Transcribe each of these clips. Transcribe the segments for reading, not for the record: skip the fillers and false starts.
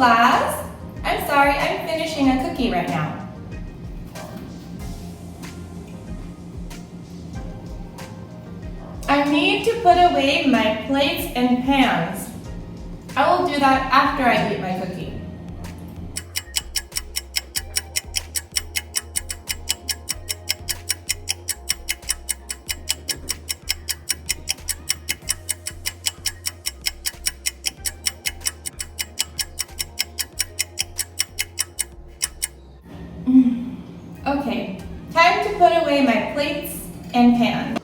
Class, I'm sorry, I'm finishing a cookie right now. I need to put away my plates and pans. I will do that after I eat my cookie. Okay, time to put away my plates and pans.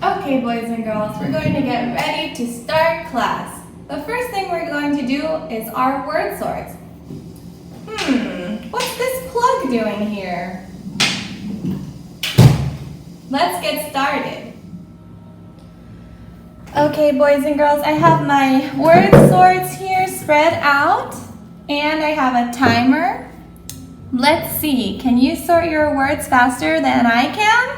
Okay, boys and girls, we're going to get ready to start class. The first thing we're going to do is our word sorts. What's this plug doing here? Let's get started. Okay, boys and girls, I have my word sorts here spread out, and I have a timer. Let's see, can you sort your words faster than I can?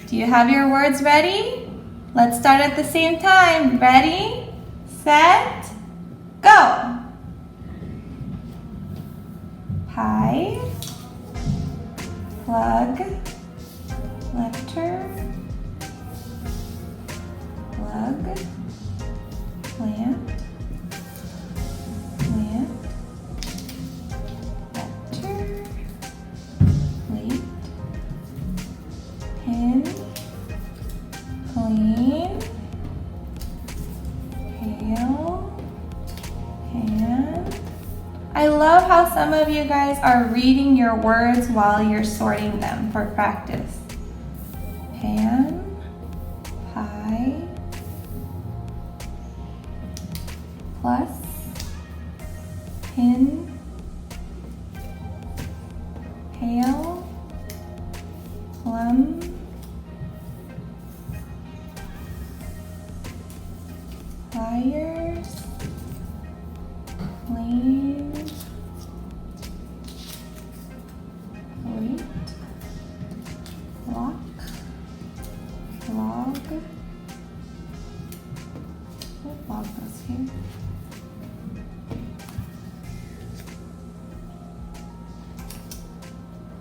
Do you have your words ready? Let's start at the same time. Ready, set, go. Pie, plug, letter, plug, plant, letter, plate, pin, clean, pail, pan. I love how some of you guys are reading your words while you're sorting them for practice. Pan, pie, plus, pin, pail, plum, pliers, clean, plate, lock, log. What log goes here?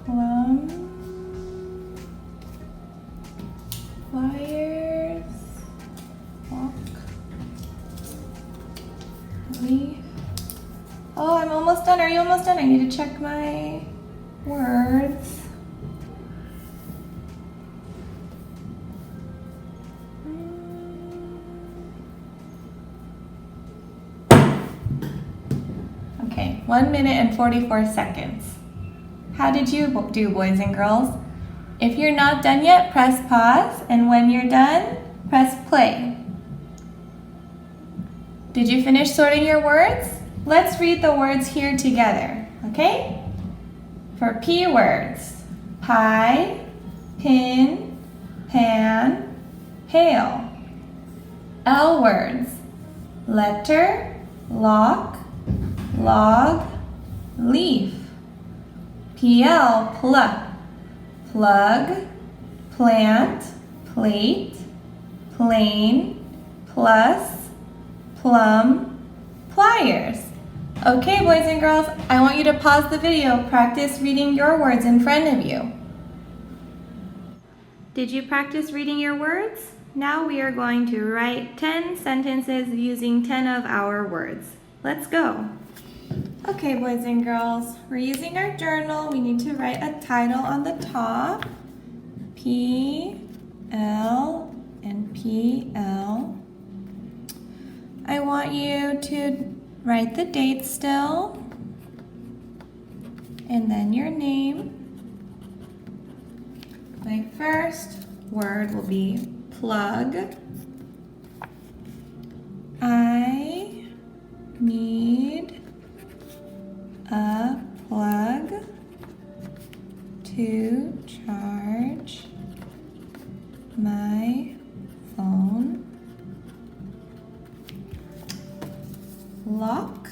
Plum, pliers, lock, leaf. Oh, I'm almost done. Are you almost done? I need to check my words. Okay, 1 minute and 44 seconds. How did you do, boys and girls? If you're not done yet, press pause, and when you're done, press play. Did you finish sorting your words? Let's read the words here together, okay? For P words, pie, pin, pan, pail. L words, letter, lock, log, leaf. PL, plug, plant, plate, plane, plus, plum, pliers. Okay, boys and girls, I want you to pause the video, practice reading your words in front of you. Did you practice reading your words? Now we are going to write 10 sentences using 10 of our words. Let's go. Okay, boys and girls, we're using our journal. We need to write a title on the top. P, L, and PL. I want you to write the date still, and then your name. My first word will be plug. I need a plug to charge my phone. Lock.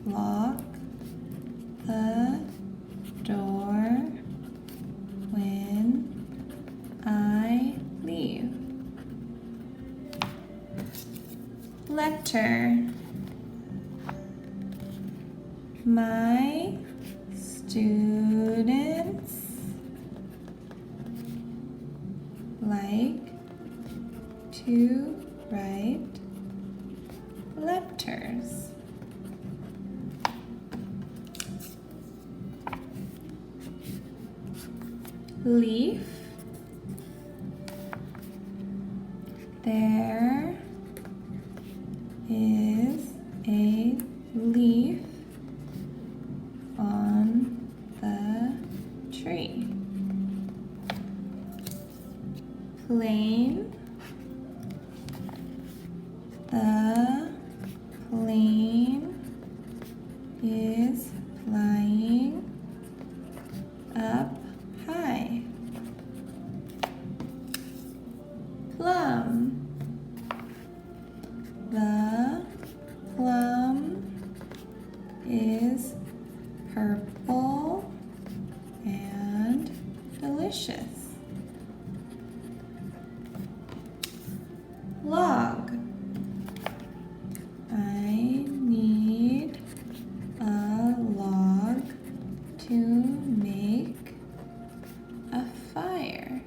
lock the door when I leave. Letter. My students like to write letters. Leaf. There is a leaf on the tree. Plane. The plane is flying up high. Plum. The plum is purple and delicious. Log. I need a log to make a fire.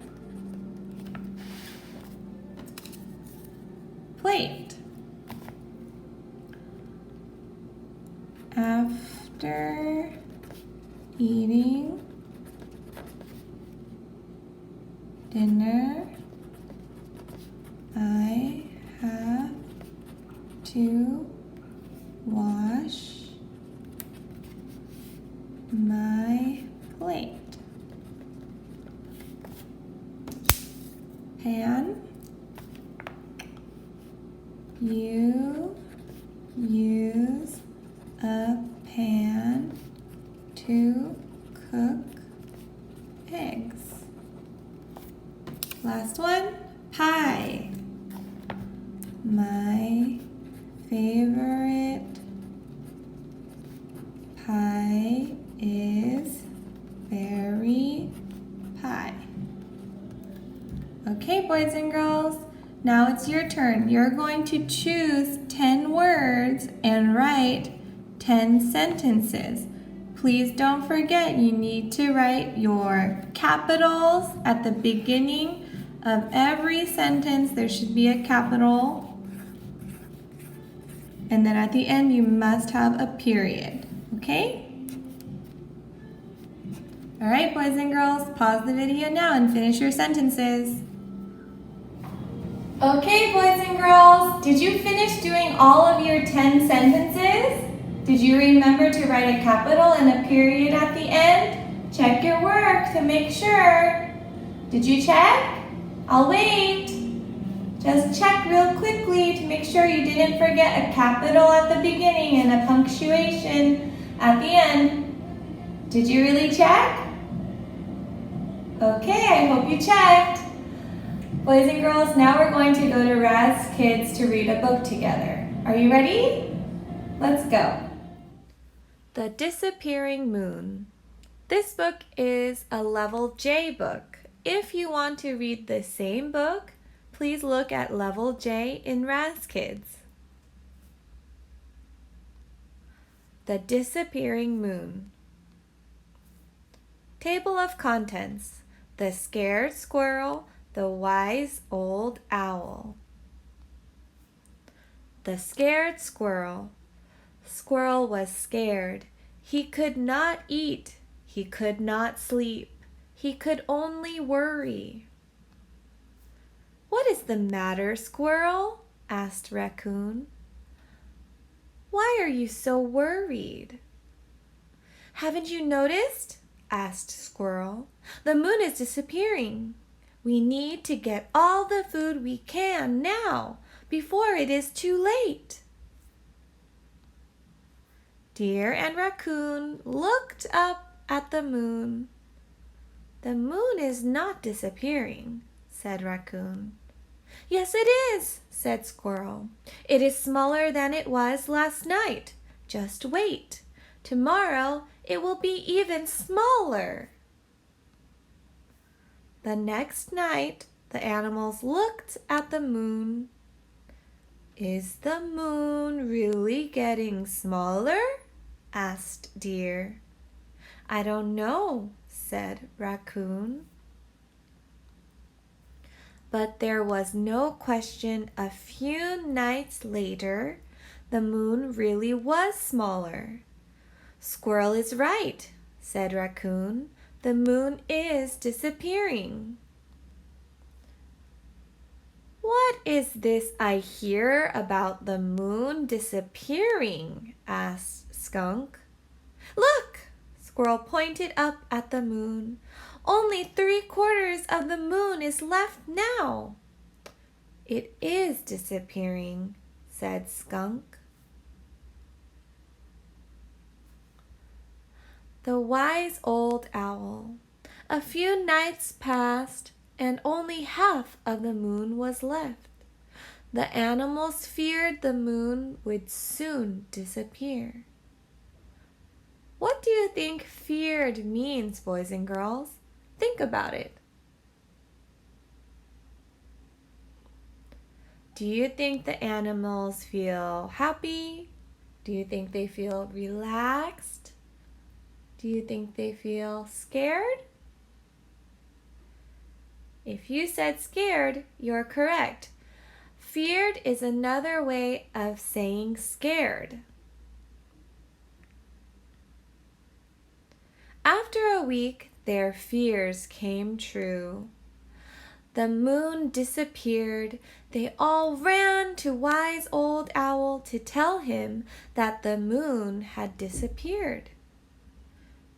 Plate. After eating dinner, I have to wash my plate. Pan. You use a pan to cook eggs. Last one, pie. My favorite pie is berry pie. Okay, boys and girls, now it's your turn. You're going to choose 10 words and write 10 sentences. Please don't forget you need to write your capitals at the beginning of every sentence. There should be a capital. And then at the end you must have a period, okay? All right, boys and girls, pause the video now and finish your sentences. Okay, boys and girls, did you finish doing all of your 10 sentences? Did you remember to write a capital and a period at the end? Check your work to make sure. Did you check? I'll wait. Just check real quickly to make sure you didn't forget a capital at the beginning and a punctuation at the end. Did you really check? Okay, I hope you checked. Boys and girls, now we're going to go to Raz Kids to read a book together. Are you ready? Let's go. The Disappearing Moon. This book is a Level J book. If you want to read the same book, please look at Level J in Raz Kids. The Disappearing Moon. Table of Contents. The Scared Squirrel, the Wise Old Owl. The Scared Squirrel. Squirrel was scared. He could not eat. He could not sleep. He could only worry. What is the matter, Squirrel? Asked Raccoon. Why are you so worried? Haven't you noticed? Asked Squirrel. The moon is disappearing. We need to get all the food we can now, before it is too late. Deer and Raccoon looked up at the moon. The moon is not disappearing, said Raccoon. Yes, it is, said Squirrel. It is smaller than it was last night. Just wait. Tomorrow it will be even smaller. The next night, the animals looked at the moon. Is the moon really getting smaller? Asked Deer. I don't know, said Raccoon. But there was no question a few nights later, the moon really was smaller. Squirrel is right, said Raccoon. The moon is disappearing. What is this I hear about the moon disappearing? Asked Skunk. Look! Squirrel pointed up at the moon. Only 3/4 of the moon is left now. It is disappearing, said Skunk. The wise old owl. A few nights passed, and only half of the moon was left. The animals feared the moon would soon disappear. What do you think feared means, boys and girls? Think about it. Do you think the animals feel happy? Do you think they feel relaxed? Do you think they feel scared? If you said scared, you're correct. Feared is another way of saying scared. After a week, their fears came true. The moon disappeared. They all ran to Wise Old Owl to tell him that the moon had disappeared.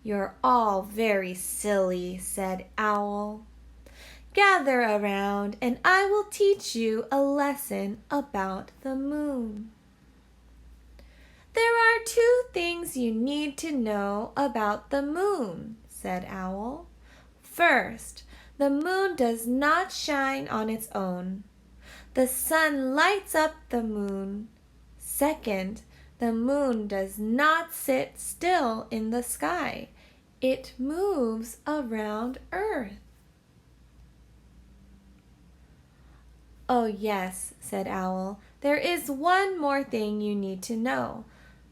You're all very silly, said Owl. Gather around and I will teach you a lesson about the moon. There are 2 things you need to know about the moon, said Owl. First, the moon does not shine on its own. The sun lights up the moon. Second, the moon does not sit still in the sky. It moves around Earth. Oh yes, said Owl, there is one more thing you need to know.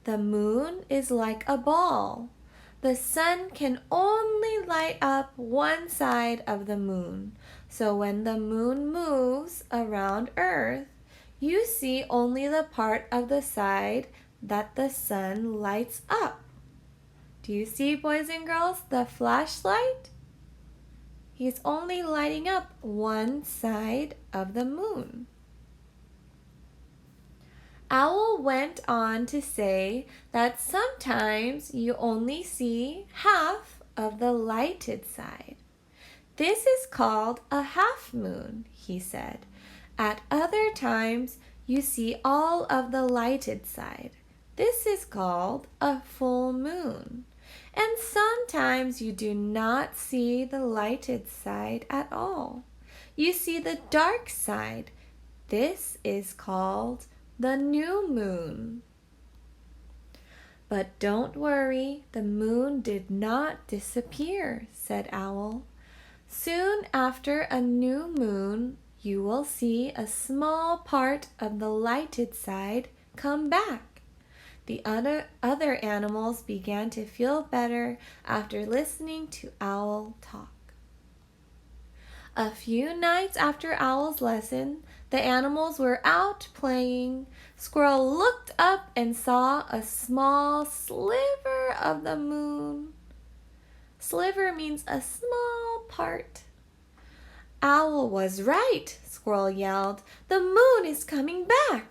The moon is like a ball. The sun can only light up one side of the moon. So when the moon moves around Earth, you see only the part of the side that the sun lights up. Do you see, boys and girls, the flashlight? He's only lighting up one side of the moon. Owl went on to say that sometimes you only see half of the lighted side. This is called a half moon, he said. At other times, you see all of the lighted side. This is called a full moon. And sometimes you do not see the lighted side at all. You see the dark side. This is called the new moon. But don't worry, the moon did not disappear, said Owl. Soon after a new moon, you will see a small part of the lighted side come back. The other animals began to feel better after listening to Owl talk. A few nights after Owl's lesson, the animals were out playing. Squirrel looked up and saw a small sliver of the moon. Sliver means a small part. Owl was right, Squirrel yelled. The moon is coming back.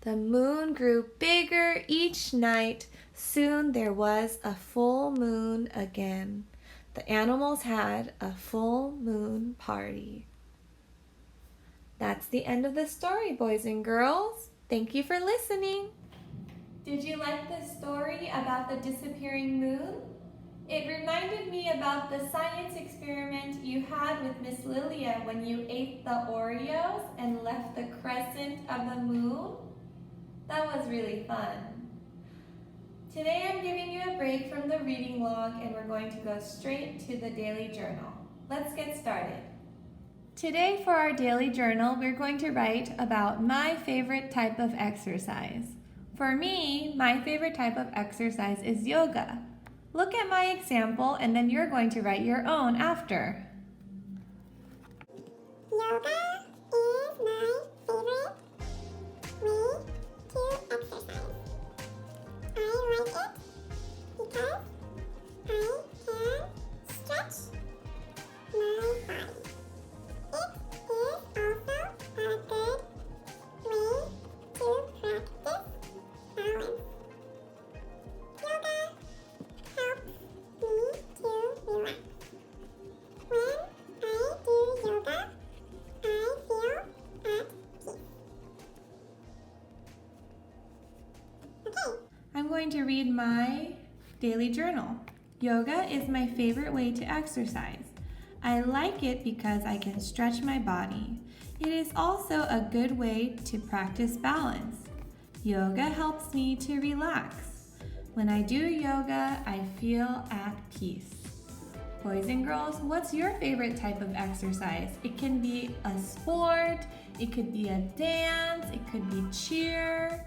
The moon grew bigger each night. Soon there was a full moon again. The animals had a full moon party. That's the end of the story, boys and girls. Thank you for listening. Did you like the story about the disappearing moon? It reminded me about the science experiment you had with Miss Lilia when you ate the Oreos and left the crescent of the moon. That was really fun. Today I'm giving you a break from the reading log and we're going to go straight to the daily journal. Let's get started. Today for our daily journal, we're going to write about my favorite type of exercise. For me, my favorite type of exercise is yoga. Look at my example and then you're going to write your own after. Yoga is my favorite way to exercise. I like it because I can stretch my body. It is also a good way to practice balance. Yoga helps me to relax. When I do yoga, I feel at peace. Okay. I'm going to read my daily journal. Yoga is my favorite way to exercise. I like it because I can stretch my body. It is also a good way to practice balance. Yoga helps me to relax. When I do yoga, I feel at peace. Boys and girls, what's your favorite type of exercise? It can be a sport, it could be a dance, it could be cheer.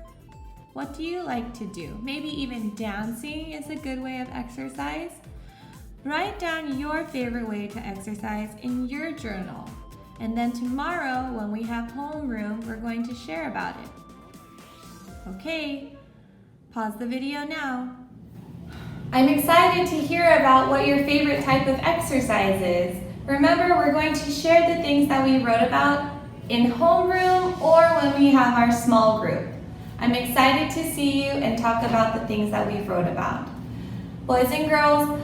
What do you like to do? Maybe even dancing is a good way of exercise. Write down your favorite way to exercise in your journal. And then tomorrow, when we have homeroom, we're going to share about it. Okay, pause the video now. I'm excited to hear about what your favorite type of exercise is. Remember, we're going to share the things that we wrote about in homeroom or when we have our small group. I'm excited to see you and talk about the things that we wrote about. Boys and girls,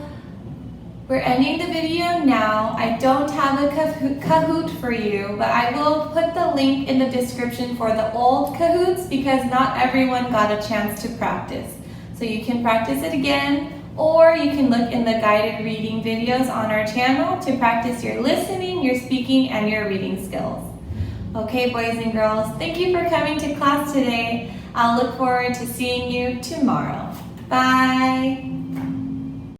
we're ending the video now. I don't have a Kahoot for you, but I will put the link in the description for the old Kahoots because not everyone got a chance to practice. So you can practice it again, or you can look in the guided reading videos on our channel to practice your listening, your speaking, and your reading skills. Okay, boys and girls, thank you for coming to class today. I'll look forward to seeing you tomorrow. Bye.